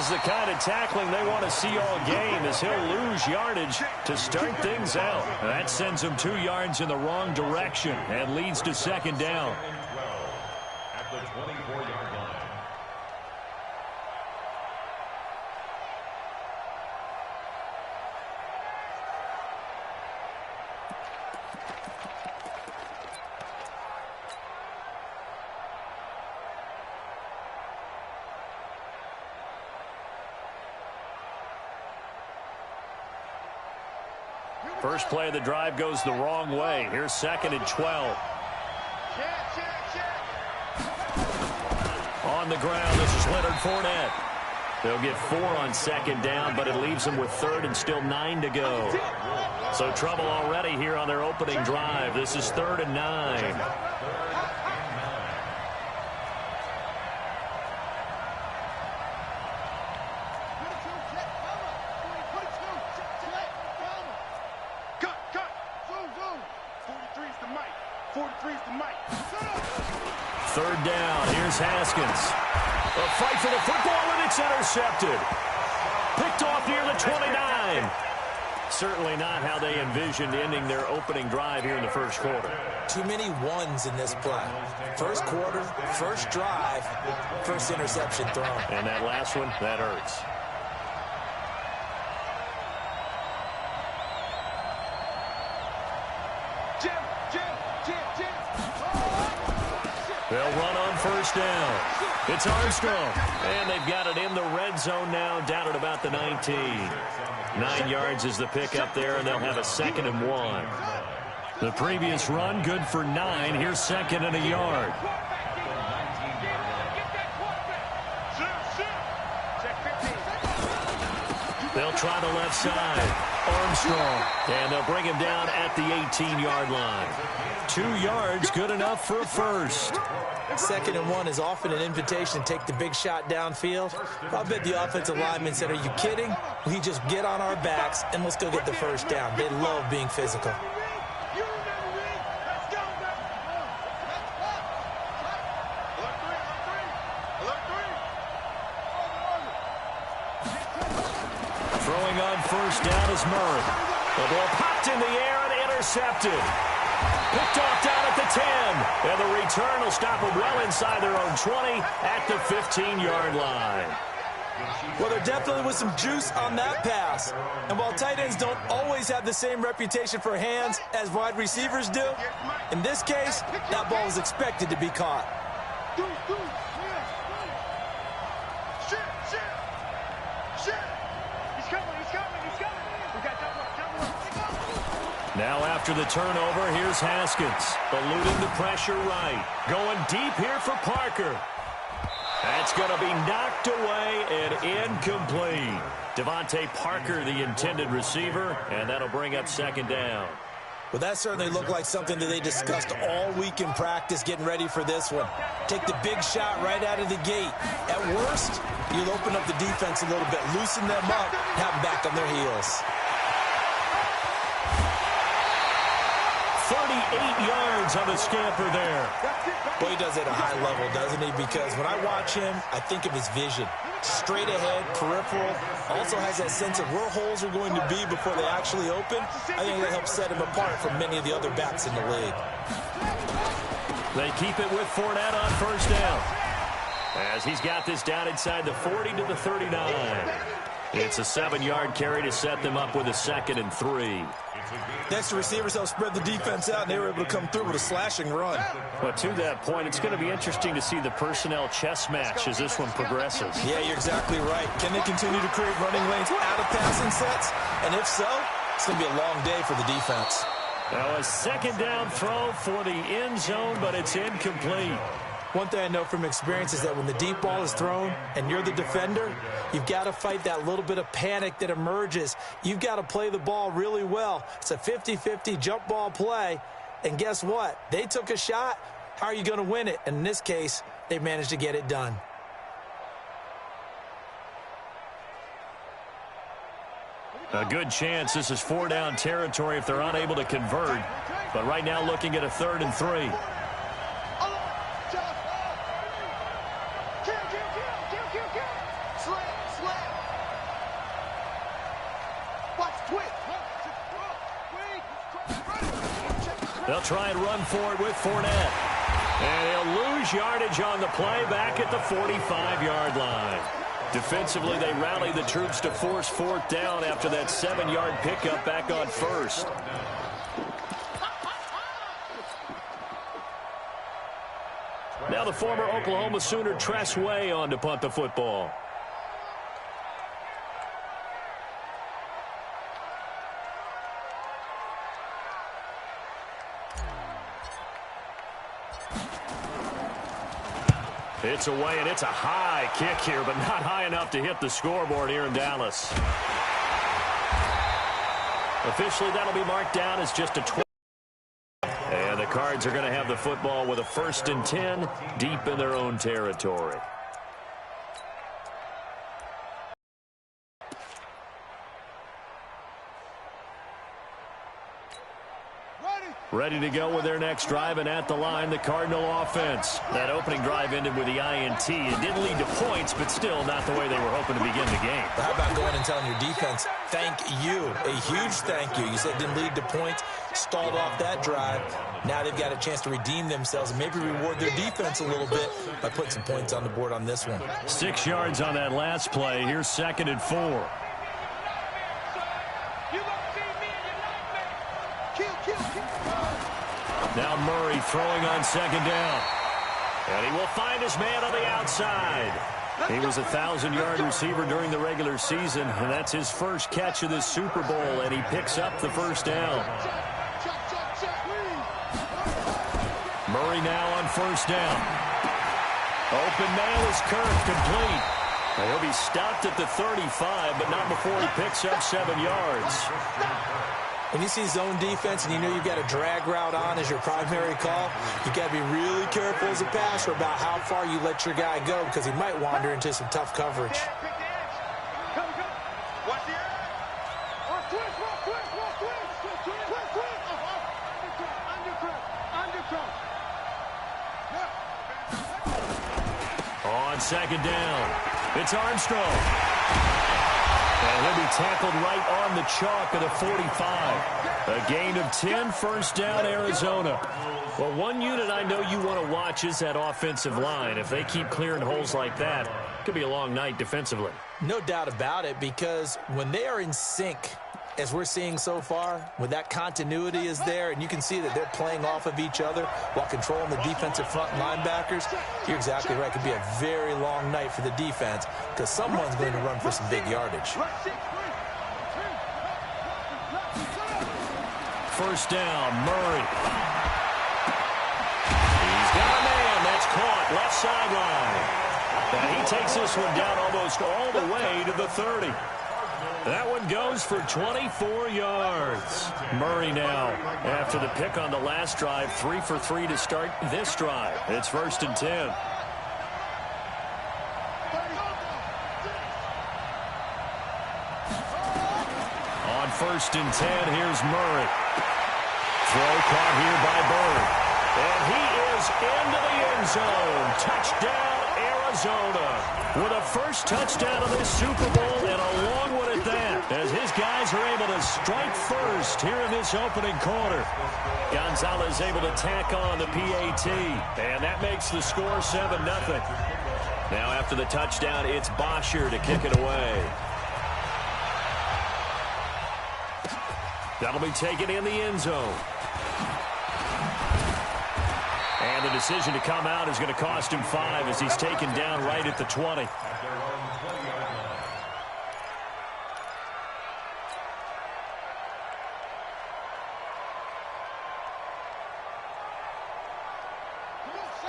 This is the kind of tackling they want to see all game, as he'll lose yardage to start things out. That sends him 2 yards in the wrong direction and leads to second down. At the 24-yard line. First play of the drive goes the wrong way. Here's 2nd and 12. On the ground, this is Leonard Fournette. They'll get 4 on 2nd down, but it leaves them with 3rd and still 9 to go. So trouble already here on their opening drive. This is 3rd and 9. Third down, here's Haskins. A fight for the football, and it's intercepted. Picked off near the 29. Certainly not how they envisioned ending their opening drive here in the first quarter. Too many ones in this play. First quarter, first drive, first interception thrown. And that last one, that hurts. They'll run on first down. It's Armstrong. And they've got it in the red zone now, down at about the 19. 9 yards is the pickup there, and they'll have a 2nd and 1. The previous run, good for 9. Here's 2nd and a yard. They'll try the left side. Armstrong. And they'll bring him down at the 18-yard line. 2 yards, good enough for a first. 2nd and 1 is often an invitation to take the big shot downfield. I bet the offensive lineman said, "Are you kidding? We just get on our backs and let's go get the first down." They love being physical. Throwing on first down is Murray. The ball popped in the air and intercepted. Picked off down at the 10. And the return will stop them well inside their own 20 at the 15-yard line. Well, there definitely was some juice on that pass. And while tight ends don't always have the same reputation for hands as wide receivers do, in this case, that ball was expected to be caught. Now after the turnover, here's Haskins. Eluding the pressure right. Going deep here for Parker. That's going to be knocked away and incomplete. Devontae Parker, the intended receiver, and that'll bring up 2nd down. Well, that certainly looked like something that they discussed all week in practice getting ready for this one. Take the big shot right out of the gate. At worst, you'll open up the defense a little bit, loosen them up, have them back on their heels. 38 yards on the scamper there. Well, he does it at a high level, doesn't he? Because when I watch him, I think of his vision. Straight ahead, peripheral. Also has that sense of where holes are going to be before they actually open. I think that helps set him apart from many of the other backs in the league. They keep it with Fournette on first down, as he's got this down inside the 40 to the 39. It's a 7-yard carry to set them up with a 2nd and 3. Next, the receivers help spread the defense out, and they were able to come through with a slashing run. But to that point, it's going to be interesting to see the personnel chess match as this one progresses. Yeah, you're exactly right. Can they continue to create running lanes out of passing sets? And if so, it's going to be a long day for the defense. Now a 2nd down throw for the end zone, but it's incomplete. One thing I know from experience is that when the deep ball is thrown and you're the defender, you've got to fight that little bit of panic that emerges. You've got to play the ball really well. It's a 50-50 jump ball play. And guess what? They took a shot. How are you going to win it? And in this case, they managed to get it done. A good chance this is 4-down territory if they're unable to convert. But right now looking at a 3rd and 3. They'll try and run for it with Fournette. And he'll lose yardage on the play back at the 45-yard line. Defensively, they rally the troops to force fourth down after that 7-yard pickup back on first. Now the former Oklahoma Sooner Tress Way on to punt the football. It's away, and it's a high kick here, but not high enough to hit the scoreboard here in Dallas. Officially, that'll be marked down as just a 12. And the Cards are going to have the football with a 1st and 10 deep in their own territory. Ready to go with their next drive, and at the line, the Cardinal offense. That opening drive ended with the INT. It didn't lead to points, but still not the way they were hoping to begin the game. How about going and telling your defense, thank you, a huge thank you. You said it didn't lead to points, stalled off that drive. Now they've got a chance to redeem themselves and maybe reward their defense a little bit by putting some points on the board on this one. 6 yards on that last play. Here's 2nd and 4. Now Murray throwing on 2nd down. And he will find his man on the outside. He was a 1,000-yard receiver during the regular season, and that's his first catch of this Super Bowl, and he picks up the 1st down. Murray now on 1st down. Open man is Kirk, complete. He'll be stopped at the 35, but not before he picks up 7 yards. When you see zone defense and you know you've got a drag route on as your primary call, you've got to be really careful as a passer about how far you let your guy go because he might wander into some tough coverage. On 2nd down, it's Armstrong. And he'll be tackled right on the chalk of the 45. A gain of 10, 1st down, Arizona. Well, one unit I know you want to watch is that offensive line. If they keep clearing holes like that, it could be a long night defensively. No doubt about it, because when they are in sync, as we're seeing so far, when that continuity is there and you can see that they're playing off of each other while controlling the defensive front linebackers, you're exactly right. It could be a very long night for the defense because someone's going to run for some big yardage. 1st down, Murray. He's got a man. That's caught left sideline. And he takes this one down almost all the way to the 30. That one goes for 24 yards. Murray now, after the pick on the last drive, 3 for 3 to start this drive. It's 1st and 10. On 1st and 10, here's Murray. Throw caught here by Bird. And he is into the end zone. Touchdown, Arizona. With a first touchdown of this Super Bowl and a long one at that, as his guys are able to strike first here in this opening quarter. Gonzalez able to tack on the PAT, and that makes the score 7-0. Now after the touchdown, it's Bosher to kick it away. That'll be taken in the end zone. And the decision to come out is going to cost him 5 as he's taken down right at the 20.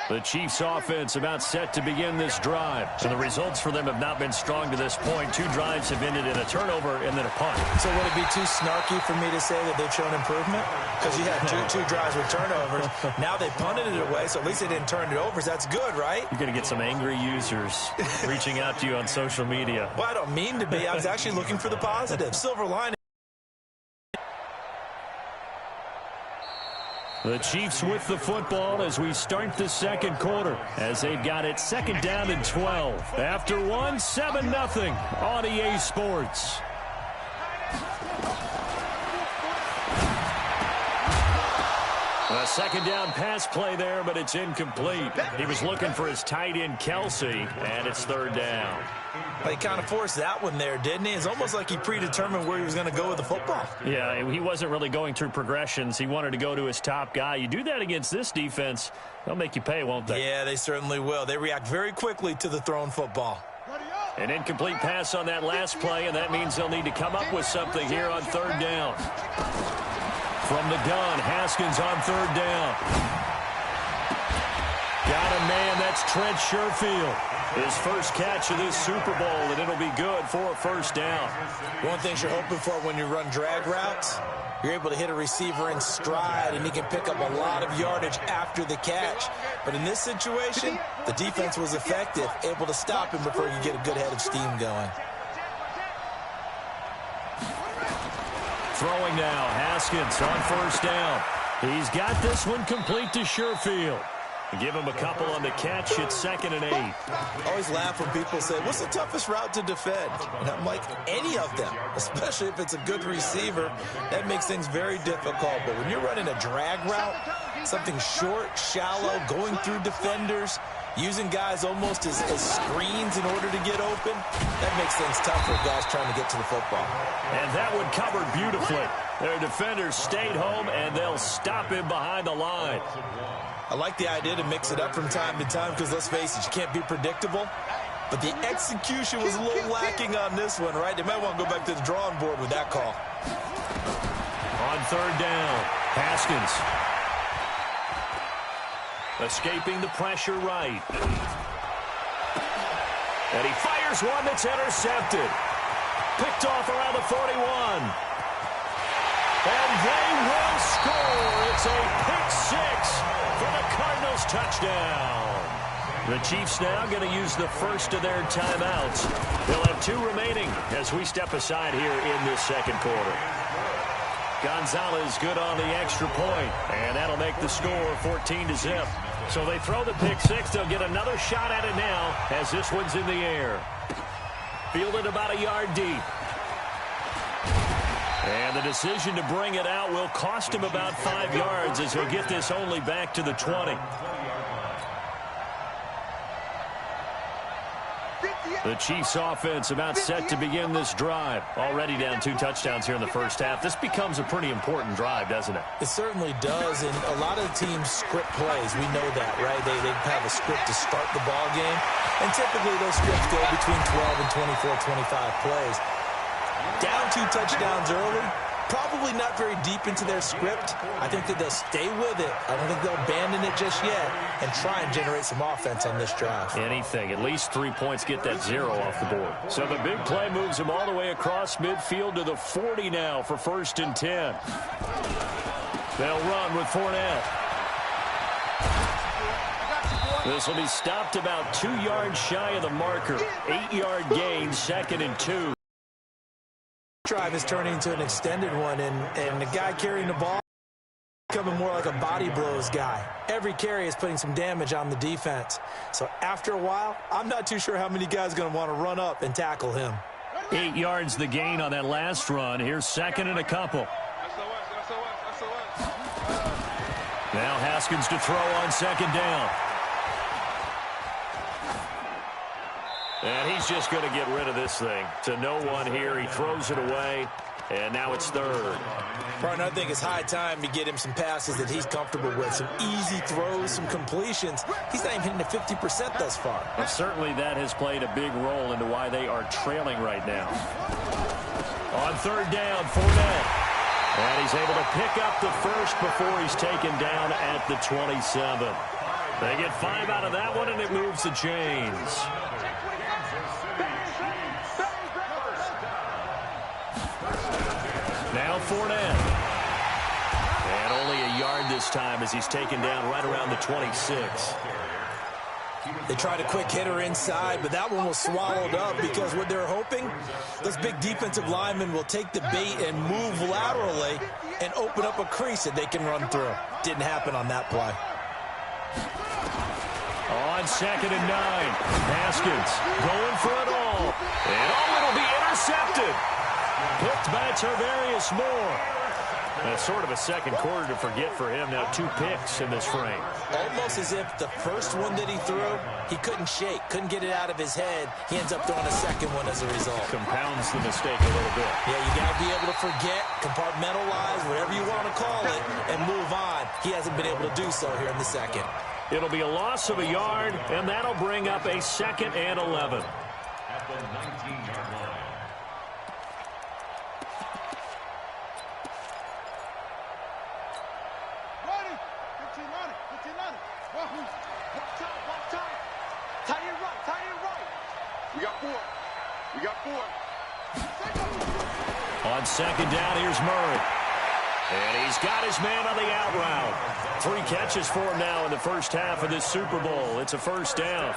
The Chiefs offense about set to begin this drive. And the results for them have not been strong to this point. 2 drives have ended in a turnover and then a punt. So would it be too snarky for me to say that they've shown improvement? Because you had two drives with turnovers. Now they punted it away, so at least they didn't turn it over. So that's good, right? You're going to get some angry users reaching out to you on social media. Well, I don't mean to be. I was actually looking for the positive. Silver lining. The Chiefs with the football as we start the second quarter, as they've got it 2nd down and 12. After one, 7-0 on EA Sports. A second down pass play there, but it's incomplete. He was looking for his tight end, Kelsey, and it's third down. He kind of forced that one there, didn't he? It's almost like he predetermined where he was going to go with the football. Yeah, he wasn't really going through progressions. He wanted to go to his top guy. You do that against this defense, they'll make you pay, won't they? Yeah, they certainly will. They react very quickly to the thrown football. An incomplete pass on that last play, and that means they'll need to come up with something here on third down. From the gun, Haskins on third down. Got a man, that's Trent Sherfield. His first catch of this Super Bowl, and it'll be good for a first down. One thing you're hoping for when you run drag routes, you're able to hit a receiver in stride, and he can pick up a lot of yardage after the catch. But in this situation, the defense was effective, able to stop him before you get a good head of steam going. Throwing now, Haskins on first down. He's got this one complete to Sherfield. Give him a couple on the catch. It's 2nd and 8. I always laugh when people say, what's the toughest route to defend? And I'm like, any of them, especially if it's a good receiver. That makes things very difficult. But when you're running a drag route, something short, shallow, going through defenders, using guys almost as screens in order to get open, that makes things tough for guys trying to get to the football. And that one covered beautifully. Their defenders stayed home, and they'll stop him behind the line. I like the idea to mix it up from time to time because, let's face it, you can't be predictable. But the execution was a little lacking on this one, right? They might want to go back to the drawing board with that call. On third down, Haskins. Escaping the pressure right. And he fires one that's intercepted. Picked off around the 41. And they will score. It's a pick six for the Cardinals touchdown. The Chiefs now going to use the first of their timeouts. They'll have 2 remaining as we step aside here in this second quarter. Gonzalez good on the extra point, and that'll make the score 14-0. So they throw the pick six. They'll get another shot at it now as this one's in the air. Fielded about a yard deep. And the decision to bring it out will cost him about 5 yards as he'll get this only back to the 20. The Chiefs offense about set to begin this drive. Already down 2 touchdowns here in the first half. This becomes a pretty important drive, doesn't it? It certainly does, and a lot of the teams script plays. We know that, right? They have a script to start the ball game, and typically those scripts go between 12 and 24, 25 plays. Down 2 touchdowns early, probably not very deep into their script. I think that they'll stay with it. I don't think they'll abandon it just yet and try and generate some offense on this drive. Anything. At least 3 points, get that 0 off the board. So the big play moves them all the way across midfield to the 40 now for 1st and 10. They'll run with Fournette. This will be stopped about 2 yards shy of the marker. 8-yard gain, 2nd and 2. Drive is turning into an extended one, and the guy carrying the ball becoming more like a body blows guy. Every carry is putting some damage on the defense. So after a while, I'm not too sure how many guys are going to want to run up and tackle him. 8 yards the gain on that last run. Here's 2nd and a couple. Now Haskins to throw on 2nd down. And he's just going to get rid of this thing. To no one here. He throws it away. And now it's 3rd. Partner, I think it's high time to get him some passes that he's comfortable with. Some easy throws, some completions. He's not even hitting the 50% thus far. Well, certainly that has played a big role into why they are trailing right now. On 3rd down, Fournette. And he's able to pick up the first before he's taken down at the 27. They get 5 out of that one, and it moves the chains. Now Fournette. And only a yard this time as he's taken down right around the 26. They tried a quick hitter inside, but that one was swallowed up because what they're hoping, those big defensive linemen will take the bait and move laterally and open up a crease that they can run through. Didn't happen on that play. On 2nd and 9, Haskins going for it all. And it'll be intercepted. Picked by Tarvarius Moore. Sort of a second quarter to forget for him. Now 2 picks in this frame. Almost as if the first one that he threw, he couldn't shake, couldn't get it out of his head. He ends up throwing a second one as a result. Compounds the mistake a little bit. Yeah, you got to be able to forget, compartmentalize, whatever you want to call it, and move on. He hasn't been able to do so here in the second. It'll be a loss of a yard, and that'll bring up a 2nd and 11. At the 19-yard line. On 2nd down, here's Murray. And he's got his man on the out route. 3 catches for him now in the first half of this Super Bowl. It's a 1st down.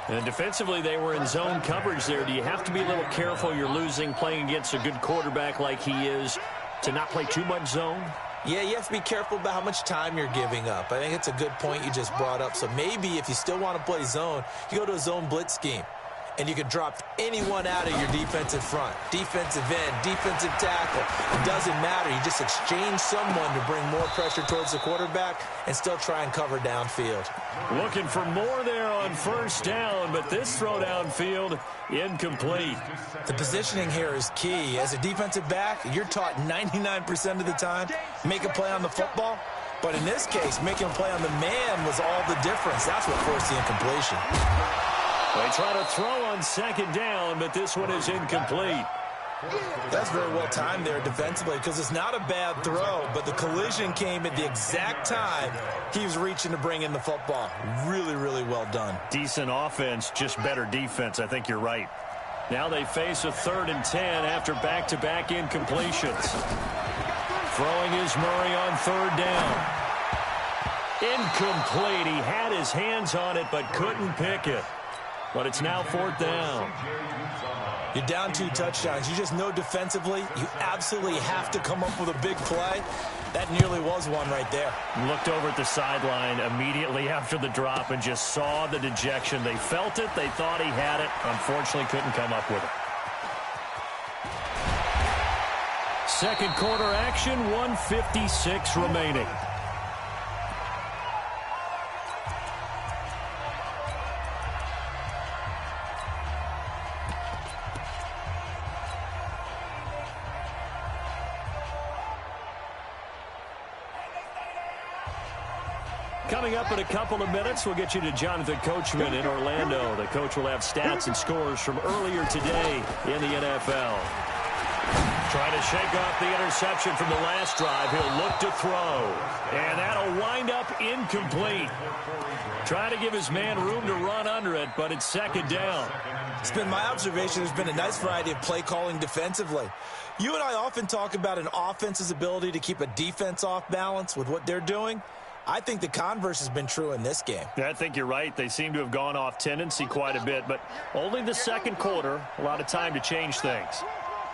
And defensively, they were in zone coverage there. Do you have to be a little careful? You're losing playing against a good quarterback like he is to not play too much zone? Yeah, you have to be careful about how much time you're giving up. I think it's a good point you just brought up. So maybe if you still want to play zone, you go to a zone blitz scheme. And you can drop anyone out of your defensive front. Defensive end, defensive tackle. It doesn't matter. You just exchange someone to bring more pressure towards the quarterback and still try and cover downfield. Looking for more there on 1st down, but this throw downfield incomplete. The positioning here is key. As a defensive back, you're taught 99% of the time, make a play on the football. But in this case, making a play on the man was all the difference. That's what forced the incompletion. They try to throw on 2nd down, but this one is incomplete. That's very well timed there defensively because it's not a bad throw, but the collision came at the exact time he was reaching to bring in the football. Really, really well done. Decent offense, just better defense. I think you're right. Now they face a 3rd and 10 after back-to-back incompletions. Throwing is Murray on 3rd down. Incomplete. He had his hands on it but couldn't pick it. But it's now 4th down. You're down 2 touchdowns. You just know defensively you absolutely have to come up with a big play. That nearly was one right there. Looked over at the sideline immediately after the drop and just saw the dejection. They felt it. They thought he had it. Unfortunately, couldn't come up with it. 2nd quarter action, 1:56 remaining. Coming up in a couple of minutes, we'll get you to Jonathan Coachman in Orlando. The coach will have stats and scores from earlier today in the NFL. Trying to shake off the interception from the last drive. He'll look to throw. And that'll wind up incomplete. Trying to give his man room to run under it, but it's 2nd down. It's been my observation there's been a nice variety of play calling defensively. You and I often talk about an offense's ability to keep a defense off balance with what they're doing. I think the converse has been true in this game. I think you're right. They seem to have gone off tendency quite a bit, but only the 2nd quarter, a lot of time to change things.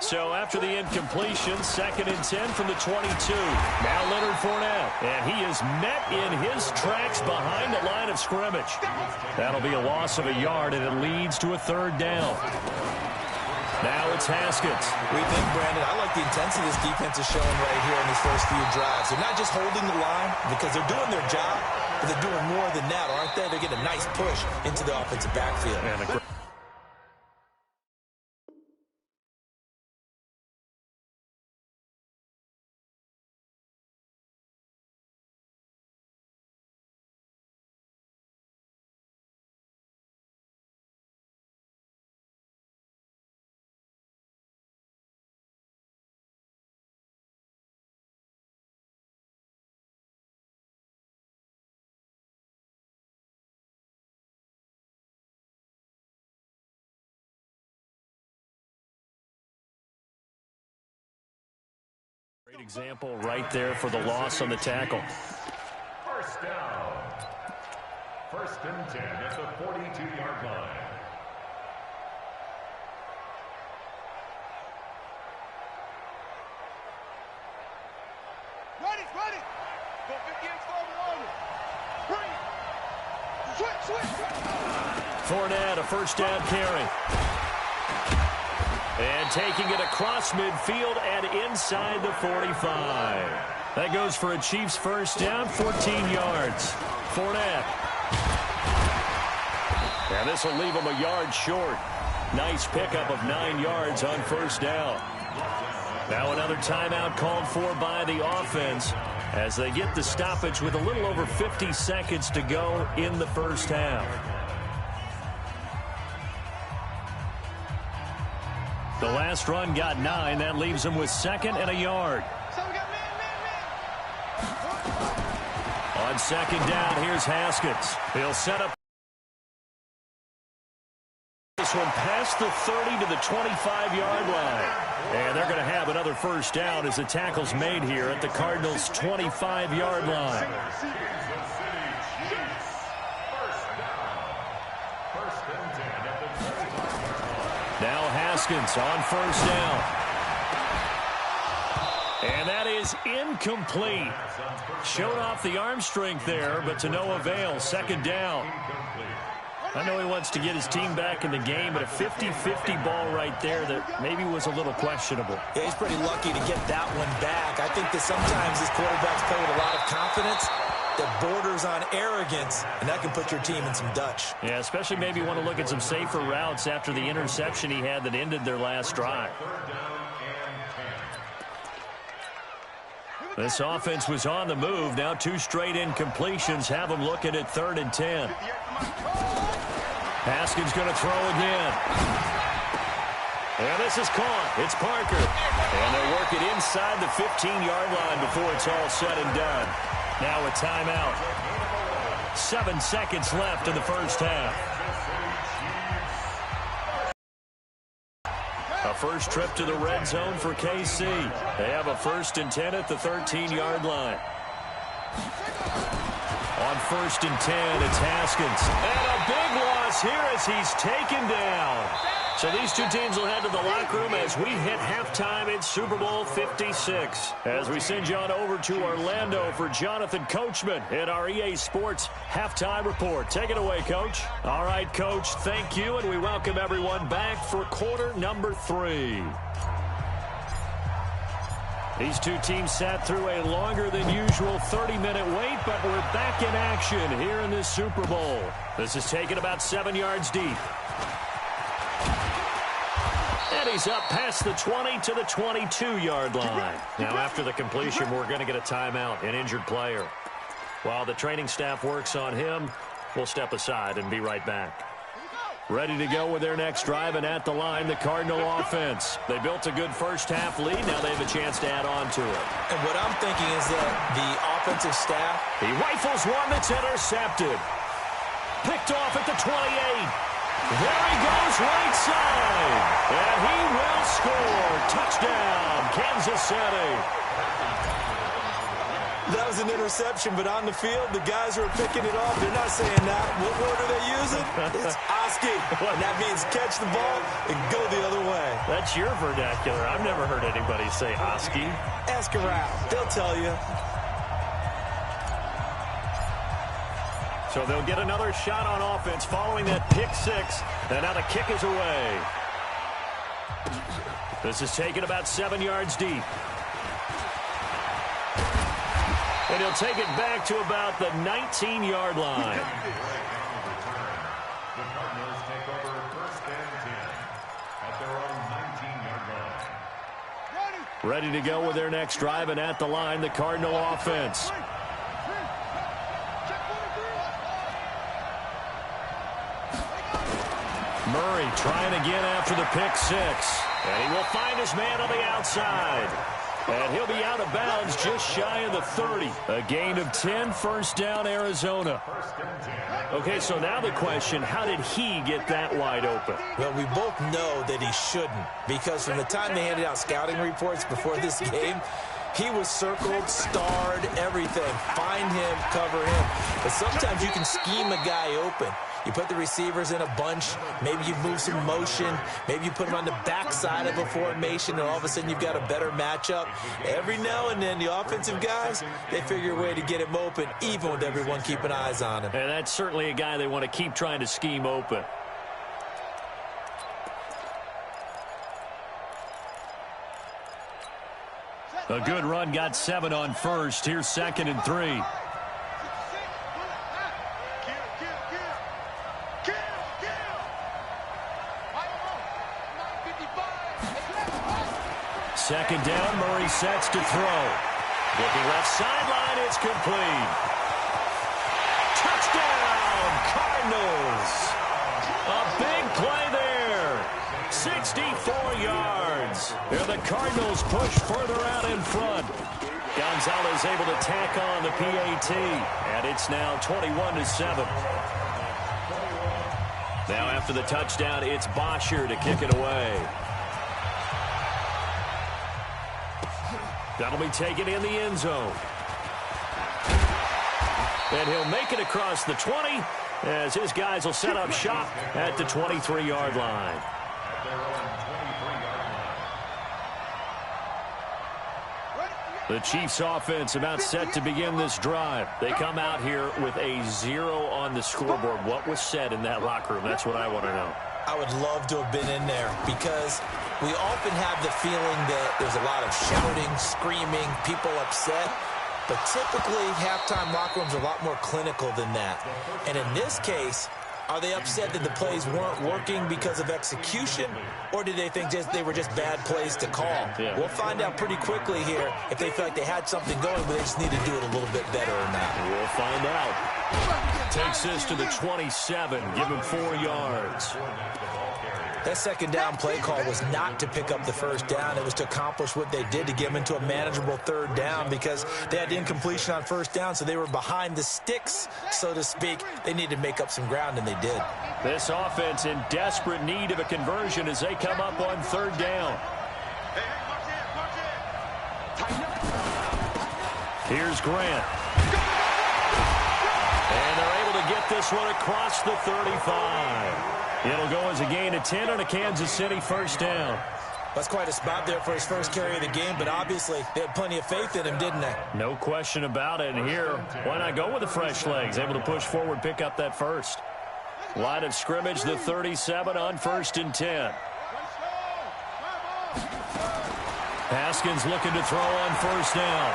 So after the incompletion, 2nd and 10 from the 22. Now Leonard Fournette, and he is met in his tracks behind the line of scrimmage. That'll be a loss of a yard, and it leads to a 3rd down. Now it's Haskins. We think, Brandon, I like the intensity this defense is showing right here in these first few drives. They're not just holding the line because they're doing their job, but they're doing more than that, aren't they? They're getting a nice push into the offensive backfield. Great example right there for the loss on the tackle. 1st down. 1st and 10 at the 42-yard line. Ready. Go 50 and forward on it. Switch. Fournette, a 1st down carry. And taking it across midfield and inside the 45. That goes for a Chiefs first down, 14 yards. Fournette. And this will leave him a yard short. Nice pickup of 9 yards on first down. Now another timeout called for by the offense as they get the stoppage with a little over 50 seconds to go in the first half. The last run got 9. That leaves him with 2nd and a yard. On 2nd down, here's Haskins. He'll set up this one past the 30 to the 25-yard line. And they're going to have another first down as the tackle's made here at the Cardinals' 25-yard line. Now Haskins on first down. And that is incomplete. Showed off the arm strength there, but to no avail. 2nd down. I know he wants to get his team back in the game, but a 50-50 ball right there that maybe was a little questionable. Yeah, he's pretty lucky to get that one back. I think that sometimes these quarterbacks play with a lot of confidence that borders on arrogance, and that can put your team in some Dutch. Yeah, especially maybe want to look at some safer routes after the interception he had that ended their last drive. This offense was on the move. Now 2 straight incompletions have them looking at 3rd and 10. Haskins going to throw again. And this is caught. It's Parker. And they'll work it inside the 15-yard line before it's all said and done. Now a timeout. 7 seconds left in the first half. A first trip to the red zone for KC. They have a 1st and 10 at the 13-yard line. On 1st and 10, it's Haskins. And a big loss here as he's taken down. So these two teams will head to the locker room as we hit halftime in Super Bowl 56. As we send you on over to Orlando for Jonathan Coachman in our EA Sports Halftime Report. Take it away, Coach. All right, Coach, thank you, and we welcome everyone back for quarter number 3. These two teams sat through a longer than usual 30-minute wait, but we're back in action here in this Super Bowl. This is taken about 7 yards deep. And he's up past the 20 to the 22-yard line. Now, after the completion, we're going to get a timeout, an injured player. While the training staff works on him, we'll step aside and be right back. Ready to go with their next drive, and at the line, the Cardinal offense. They built a good first-half lead. Now they have a chance to add on to it. And what I'm thinking is that the offensive staff... He rifles one that's intercepted. Picked off at the 28. There he goes, right side. And he will score. Touchdown, Kansas City. That was an interception, but on the field, the guys who are picking it off, they're not saying that. What word are they using? It's Oski. And that means catch the ball and go the other way. That's your vernacular. I've never heard anybody say Oski. Ask around. They'll tell you. So they'll get another shot on offense following that pick 6. And now the kick is away. This is taken about 7 yards deep. And he'll take it back to about the 19-yard line. The Cardinals take over 1st and 10 at their own 19-yard line. Ready to go with their next drive, and at the line, the Cardinal offense. Murray trying again after the pick 6. And he will find his man on the outside. And he'll be out of bounds just shy of the 30. A gain of 10, first down, Arizona. Okay, so now the question, how did he get that wide open? Well, we both know that he shouldn't, because from the time they handed out scouting reports before this game, he was circled, starred, everything. Find him, cover him. But sometimes you can scheme a guy open. You put the receivers in a bunch. Maybe you move some motion. Maybe you put them on the backside of a formation, and all of a sudden you've got a better matchup. Every now and then, the offensive guys, they figure a way to get him open, even with everyone keeping eyes on him. And that's certainly a guy they want to keep trying to scheme open. A good run got 7 on first. Here's 2nd and 3. Second down, Murray sets to throw. Looking left sideline, it's complete. Touchdown, Cardinals. A big play there. 64 yards. Here the Cardinals push further out in front. Gonzalez able to tack on the PAT, and it's now 21-7. Now after the touchdown, it's Bosher to kick it away. That'll be taken in the end zone. And he'll make it across the 20 as his guys will set up shop at the 23-yard line. The Chiefs offense about set to begin this drive. They come out here with a 0 on the scoreboard. What was said in that locker room? That's what I want to know. I would love to have been in there because we often have the feeling that there's a lot of shouting, screaming, people upset. But typically, halftime locker rooms are a lot more clinical than that. And in this case, are they upset that the plays weren't working because of execution, or do they think they were just bad plays to call? Yeah. We'll find out pretty quickly here if they feel like they had something going, but they just need to do it a little bit better or not. We'll find out. Takes this to the 27, give him 4 yards. That second down play call was not to pick up the first down. It was to accomplish what they did to get them into a manageable third down because they had incompletion on first down, so they were behind the sticks, so to speak. They needed to make up some ground, and they did. This offense in desperate need of a conversion as they come up on third down. Here's Grant. And they're able to get this one across the 35. It'll go as a gain of 10 on a Kansas City first down. That's quite a spot there for his first carry of the game, but obviously they had plenty of faith in him, didn't they? No question about it. And here, why not go with the fresh legs? Able to push forward, pick up that first. Line of scrimmage, the 37 on 1st and 10. Haskins looking to throw on first down.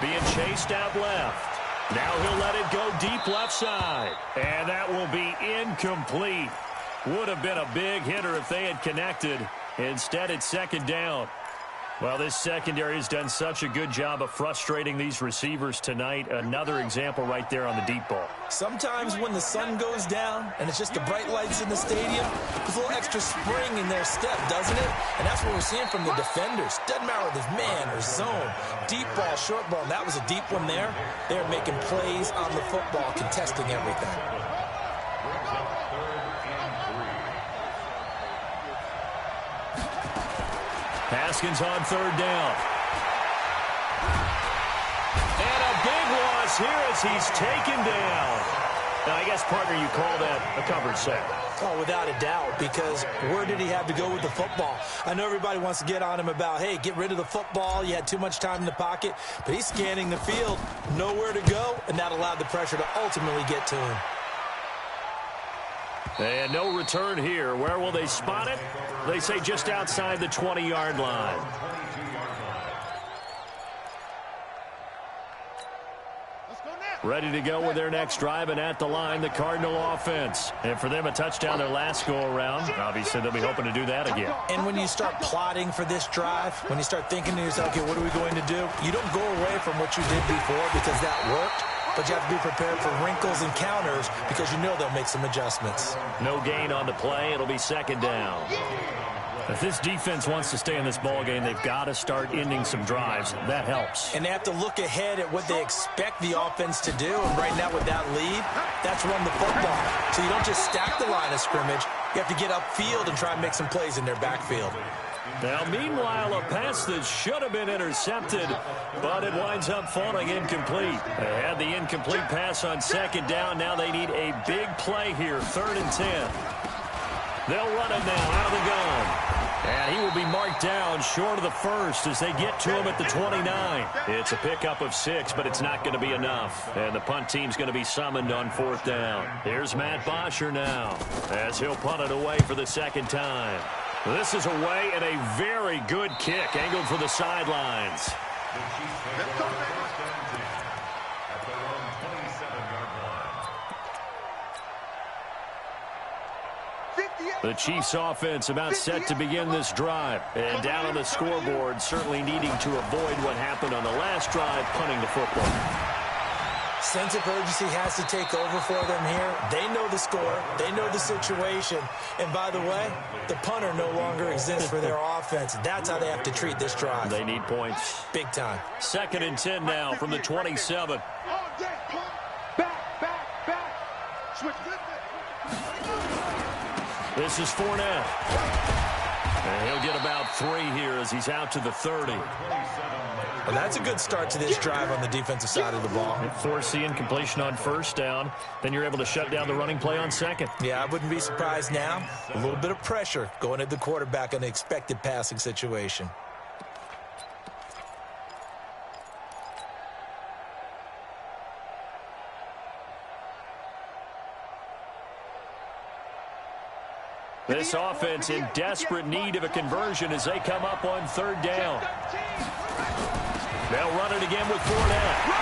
Being chased out left. Now he'll let it go deep left side. And that will be incomplete. Would have been a big hitter if they had connected. Instead, it's second down. Well, this secondary has done such a good job of frustrating these receivers tonight. Another example right there on the deep ball. Sometimes when the sun goes down and it's just the bright lights in the stadium, there's a little extra spring in their step, doesn't it? And that's what we're seeing from the defenders. Doesn't matter whether it's man or zone, deep ball, short ball. And that was a deep one there. They're making plays on the football, contesting everything. Haskins on third down. And a big loss here as he's taken down. Now, I guess, partner, you call that a coverage sack. Oh, without a doubt, because where did he have to go with the football? I know everybody wants to get on him about, hey, get rid of the football. You had too much time in the pocket. But he's scanning the field, nowhere to go, and that allowed the pressure to ultimately get to him. And no return here. Where will they spot it? They say just outside the 20-yard line. Ready to go with their next drive, and at the line, the Cardinal offense. And for them, a touchdown their last go-around. Obviously, they'll be hoping to do that again. And when you start plotting for this drive, when you start thinking to yourself, okay, what are we going to do? You don't go away from what you did before because that worked. But you have to be prepared for wrinkles and counters because you know they'll make some adjustments. No gain on the play. It'll be second down. If this defense wants to stay in this ballgame, they've got to start ending some drives. That helps. And they have to look ahead at what they expect the offense to do. And right now with that lead, that's run the football. So you don't just stack the line of scrimmage. You have to get upfield and try and make some plays in their backfield. Now, meanwhile, a pass that should have been intercepted, but it winds up falling incomplete. They had the incomplete pass on second down. Now they need a big play here, 3rd and 10. They'll run it now out of the gun. And he will be marked down short of the first as they get to him at the 29. It's a pickup of 6, but it's not going to be enough. And the punt team's going to be summoned on 4th down. Here's Matt Bosher now as he'll punt it away for the second time. This is away and a very good kick angled for the sidelines. The Chiefs offense about set to begin this drive. And down on the scoreboard, certainly needing to avoid what happened on the last drive, punting the football. Sense of urgency has to take over for them here. They know the score. They know the situation. And by the way, the punter no longer exists for their offense. That's how they have to treat this drive. They need points. Big time. 2nd and 10 now from the 27. This is Fournette. And he'll get about 3 here as he's out to the 30. Well, that's a good start to this drive on the defensive side of the ball. Force the incompletion on 1st down. Then you're able to shut down the running play on 2nd. Yeah, I wouldn't be surprised now. A little bit of pressure going at the quarterback on the expected passing situation. This offense in desperate need of a conversion as they come up on 3rd down. They'll run it again with Fournette.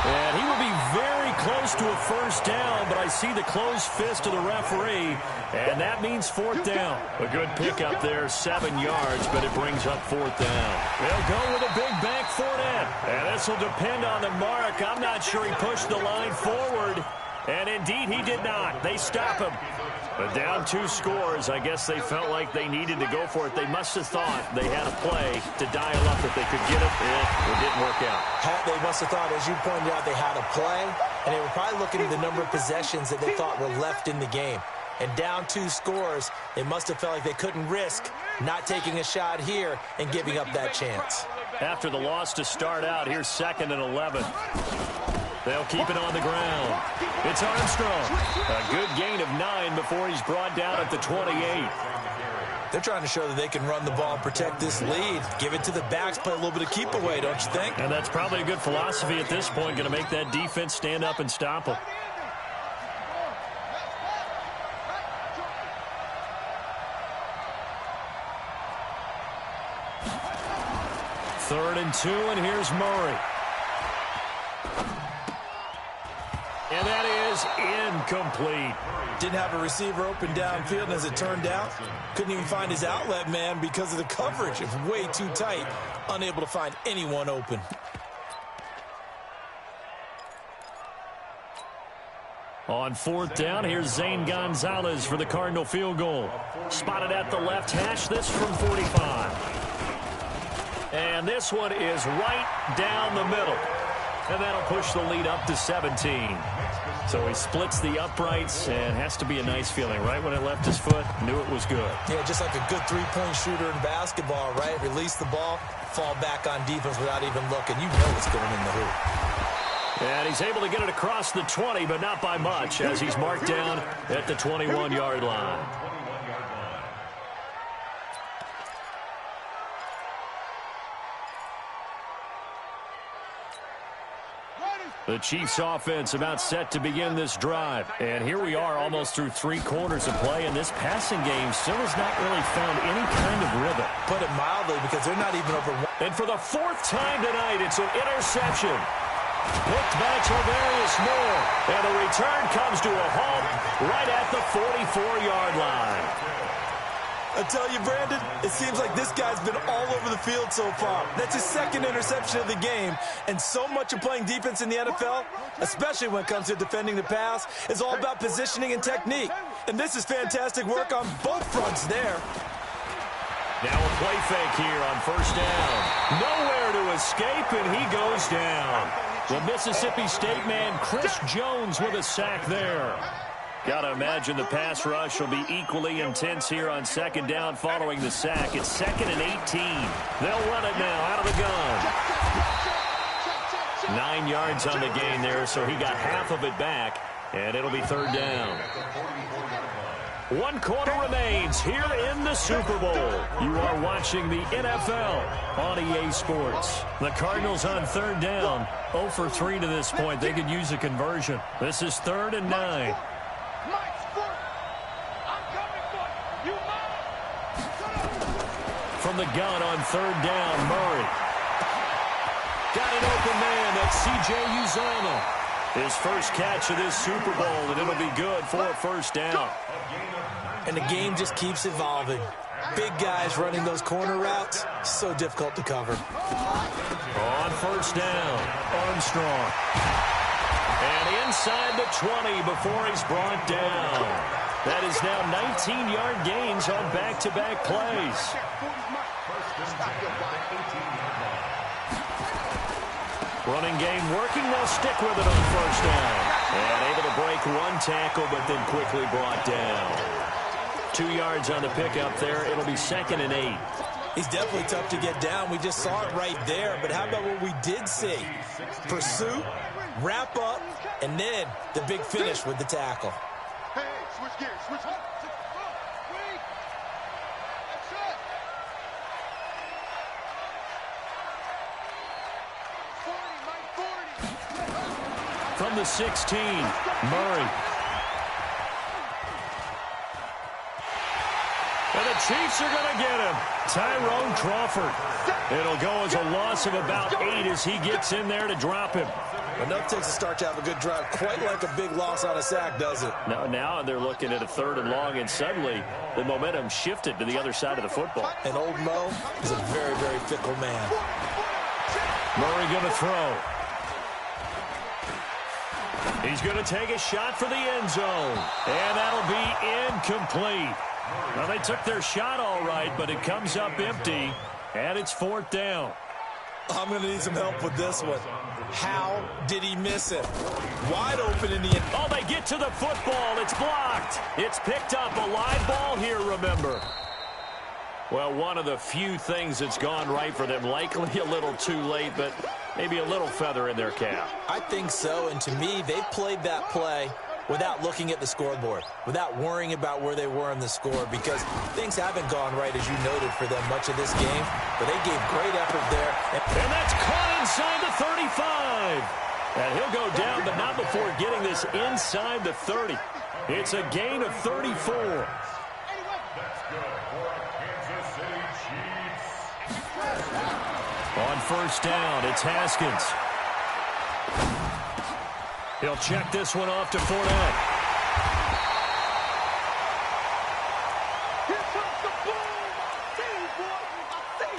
And he will be very close to a 1st down, but I see the closed fist of the referee, and that means 4th down. A good pickup there, 7 yards, but it brings up 4th down. They'll go with a big bank Fournette. And this will depend on the mark. I'm not sure he pushed the line forward. And indeed, he did not. They stop him. But down 2 scores, I guess they felt like they needed to go for it. They must have thought they had a play to dial up if they could get it. It didn't work out. They must have thought, as you pointed out, they had a play, and they were probably looking at the number of possessions that they thought were left in the game. And down 2 scores, they must have felt like they couldn't risk not taking a shot here and giving up that chance. After the loss to start out, here's 2nd and 11. They'll keep it on the ground. It's Armstrong. A good gain of 9 before he's brought down at the 28. They're trying to show that they can run the ball and protect this lead. Give it to the backs, play a little bit of keep away, don't you think? And that's probably a good philosophy at this point, going to make that defense stand up and stop them. Third and 2, and here's Murray. And that is incomplete. Didn't have a receiver open downfield, and as it turned out, couldn't even find his outlet man because of the coverage. It was way too tight, unable to find anyone open. On 4th down, here's Zane Gonzalez for the Cardinal field goal. Spotted at the left hash, this from 45. And this one is right down the middle. And that'll push the lead up to 17. So he splits the uprights, and has to be a nice feeling. Right when it left his foot, knew it was good. Yeah, just like a good three-point shooter in basketball, right? Release the ball, fall back on defense without even looking. You know it's going in the hoop. And he's able to get it across the 20, but not by much, as he's marked down at the 21-yard line. The Chiefs offense about set to begin this drive. And here we are almost through 3 quarters of play, and this passing game still has not really found any kind of rhythm. Put it mildly, because they're not even over one. And for the 4th time tonight, it's an interception. Picked by Tavarius Moore. And the return comes to a halt right at the 44-yard line. I tell you, Brandon, it seems like this guy's been all over the field so far. That's his 2nd interception of the game. And so much of playing defense in the NFL, especially when it comes to defending the pass, is all about positioning and technique. And this is fantastic work on both fronts there. Now a play fake here on 1st down. Nowhere to escape, and he goes down. The Mississippi State man, Chris Jones, with a sack there. Got to imagine the pass rush will be equally intense here on 2nd down following the sack. It's 2nd and 18. They'll run it now out of the gun. 9 yards on the gain there, so he got half of it back, and it'll be 3rd down. 1 quarter remains here in the Super Bowl. You are watching the NFL on EA Sports. The Cardinals on 3rd down, 0 for 3 to this point. They could use a conversion. This is 3rd and 9. From the gun on third down, Murray. Got an open man. That's C.J. Uzomah. His first catch of this Super Bowl, and it'll be good for a first down. And the game just keeps evolving. Big guys running those corner routes, so difficult to cover. On first down, Armstrong. And inside the 20 before he's brought down. That is now 19-yard gains on back-to-back plays. Running game working. They'll stick with it on first down. And able to break one tackle, but then quickly brought down. 2 yards on the pickup there. It'll be 2nd and 8. He's definitely tough to get down. We just saw it right there. But how about what we did see? Pursuit, wrap up, and then the big finish with the tackle. Hey, switch gears, switch gears. Wait. That's it. 40, Mike, 40. From the 16, Murray. And the Chiefs are going to get him. Tyrone Crawford. It'll go as a loss of about 8 as he gets in there to drop him. Enough takes a start to have a good drive. Quite like a big loss on a sack, does it? Now they're looking at a 3rd and long, and suddenly the momentum shifted to the other side of the football. And old Mo is a very, very fickle man. Murray going to throw. He's going to take a shot for the end zone. And that'll be incomplete. Well, they took their shot all right, but it comes up empty, and it's 4th down. I'm going to need some help with this one. How did he miss it? Wide open in the end. Oh, they get to the football. It's blocked. It's picked up. A live ball here, remember. Well, one of the few things that's gone right for them. Likely a little too late, but maybe a little feather in their cap. I think so, and to me, they played that play without looking at the scoreboard, without worrying about where they were in the score, because things haven't gone right, as you noted, for them much of this game, but they gave great effort there. And that's caught inside the 35. And he'll go down, but not before getting this inside the 30. It's a gain of 34. That's good for Kansas City Chiefs. On first down, it's Haskins. He'll check this one off to Fournette. Here comes the boom. I see you, boy. I see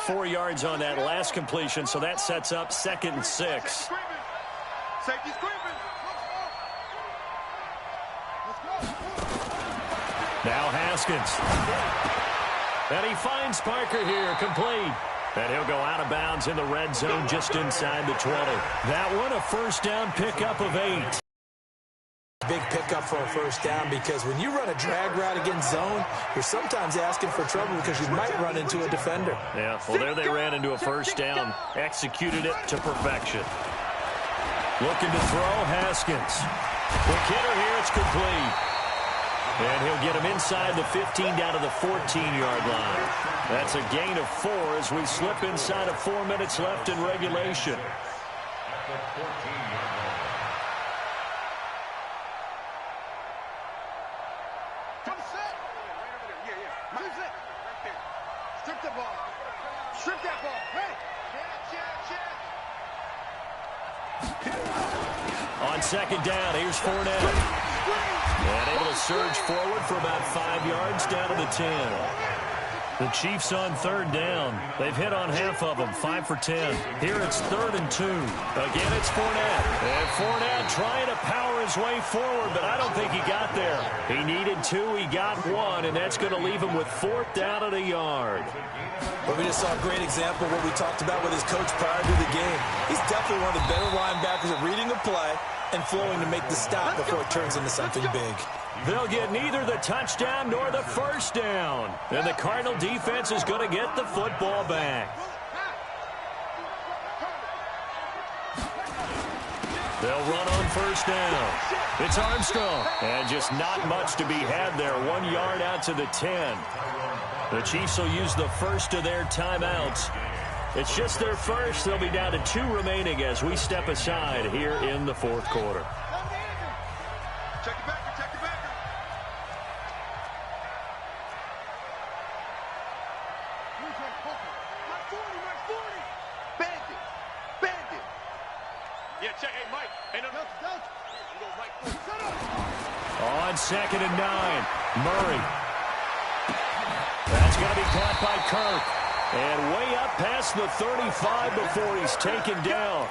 you. 4 yards on that last completion, so that sets up 2nd and 6. Safety screaming. Let's go. Now Haskins. And he finds Parker here, complete. And he'll go out of bounds in the red zone just inside the 20. That one, a first down pickup of 8. Big pickup for a first down, because when you run a drag route against zone, you're sometimes asking for trouble because you might run into a defender. Yeah, well, there they ran into a first down. Executed it to perfection. Looking to throw, Haskins. Quick hitter here, it's complete. And he'll get him inside the 15 down to the 14-yard line. That's a gain of 4 as we slip inside of 4 minutes left in regulation. At the 14-yard line. Come set. Yeah. Who's it? Right there. Strip the ball. Strip that ball. Hey. Check. On second down, here's Fournette. And able to surge forward for about 5 yards down to the 10. The Chiefs on third down. They've hit on half of them, 5 for 10. Here it's 3rd and 2. Again, it's Fournette. And Fournette trying to power his way forward, but I don't think he got there. He needed 2, he got 1, and that's going to leave him with 4th down at a yard. But we just saw a great example of what we talked about with his coach prior to the game. He's definitely one of the better linebackers at reading a play and flowing to make the stop before it turns into something big. They'll get neither the touchdown nor the first down. And the Cardinal defense is going to get the football back. They'll run on first down. It's Armstrong. And just not much to be had there. 1 yard out to the 10. The Chiefs will use the first of their timeouts. It's just their first. They'll be down to 2 remaining as we step aside here in the 4th quarter. Check it back. check. Hey, Mike. Hey, no. You go, Mike. Shut up. On 2nd and 9, Murray. That's going to be caught by Kirk. And way up past the 35 before he's taken down.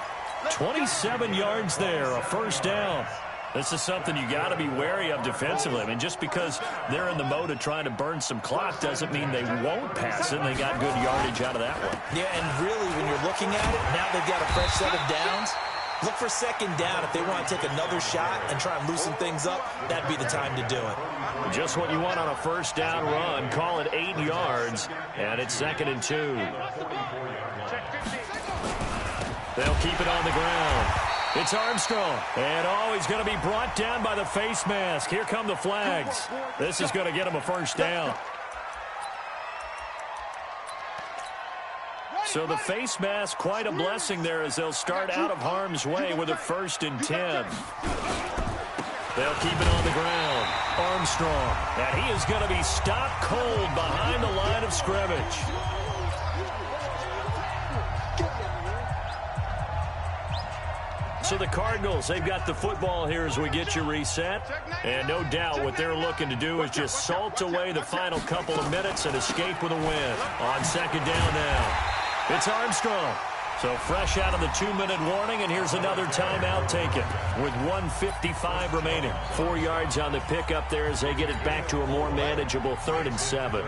27 yards there, a first down. This is something you got to be wary of defensively. I mean, just because they're in the mode of trying to burn some clock doesn't mean they won't pass it. They got good yardage out of that one. Yeah, and really, when you're looking at it, now they've got a fresh set of downs. Look for 2nd down. If they want to take another shot and try and loosen things up, that'd be the time to do it. Just what you want on a first down run. Call it 8 yards, and it's 2nd and 2. They'll keep it on the ground. It's Armstrong. And, he's going to be brought down by the face mask. Here come the flags. This is going to get him a first down. So the face mask, quite a blessing there as they'll start out of harm's way with a 1st and 10. They'll keep it on the ground. Armstrong. And he is going to be stopped cold behind the line of scrimmage. So the Cardinals, they've got the football here as we get you reset. And no doubt what they're looking to do is just salt away the final couple of minutes and escape with a win. On 2nd down now. It's Armstrong. So fresh out of the 2-minute warning, and here's another timeout taken with 1:55 remaining. 4 yards on the pickup there as they get it back to a more manageable 3rd and 7.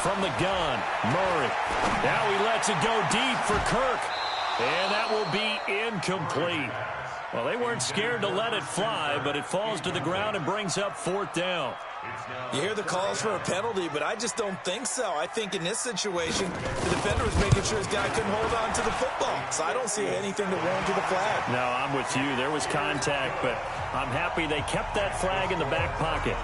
From the gun, Murray. Now he lets it go deep for Kirk. And that will be incomplete. Well, they weren't scared to let it fly, but it falls to the ground and brings up 4th down. You hear the calls for a penalty, but I just don't think so. I think in this situation, the defender was making sure his guy couldn't hold on to the football. So I don't see anything to warrant the flag. No, I'm with you. There was contact, but I'm happy they kept that flag in the back pocket.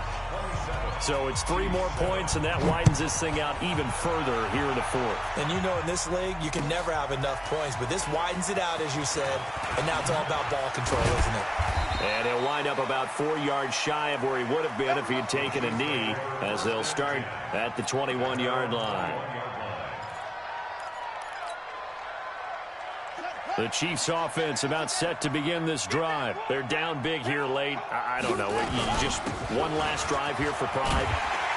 So it's 3 more points, and that widens this thing out even further here in the 4th. And you know in this league, you can never have enough points, but this widens it out, as you said, and now it's all about ball control, isn't it? And he'll wind up about 4 yards shy of where he would have been if he had taken a knee, as they'll start at the 21-yard line. The Chiefs offense about set to begin this drive. They're down big here late. I don't know. Just one last drive here for pride.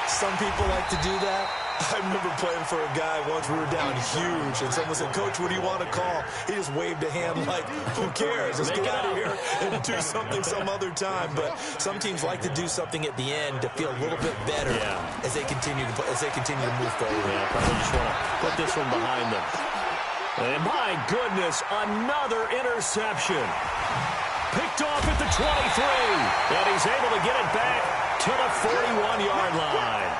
Some people like to do that. I remember playing for a guy once. We were down huge, and someone said, "Coach, what do you want to call?" He just waved a hand like, who cares? Let's get out of here and do something some other time. But some teams like to do something at the end to feel a little bit better as they continue to move forward. Yeah, probably just want to put this one behind them. And my goodness, another interception. Picked off at the 23. And he's able to get it back to the 41-yard line.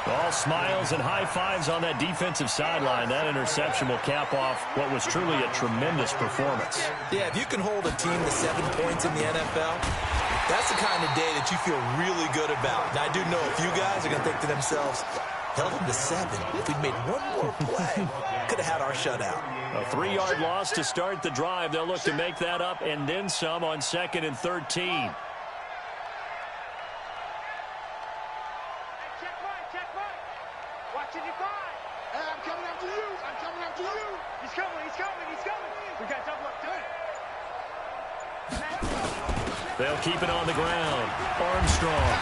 All smiles and high fives on that defensive sideline. That interception will cap off what was truly a tremendous performance. Yeah, if you can hold a team to 7 points in the NFL, that's the kind of day that you feel really good about. Now, I do know a few guys are going to think to themselves, held them to 7. If we'd made one more play, could have had our shutout. A 3-yard loss to start the drive. They'll look to make that up and then some on 2nd and 13. They'll keep it on the ground. Armstrong.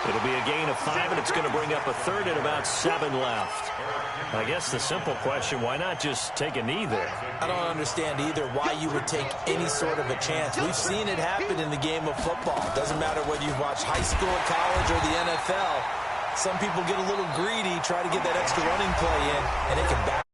It'll be a gain of 5, and it's going to bring up a 3rd and about 7 left. I guess the simple question, why not just take a knee there? I don't understand either why you would take any sort of a chance. We've seen it happen in the game of football. Doesn't matter whether you've watched high school, college, or the NFL. Some people get a little greedy, try to get that extra running play in, and it can back.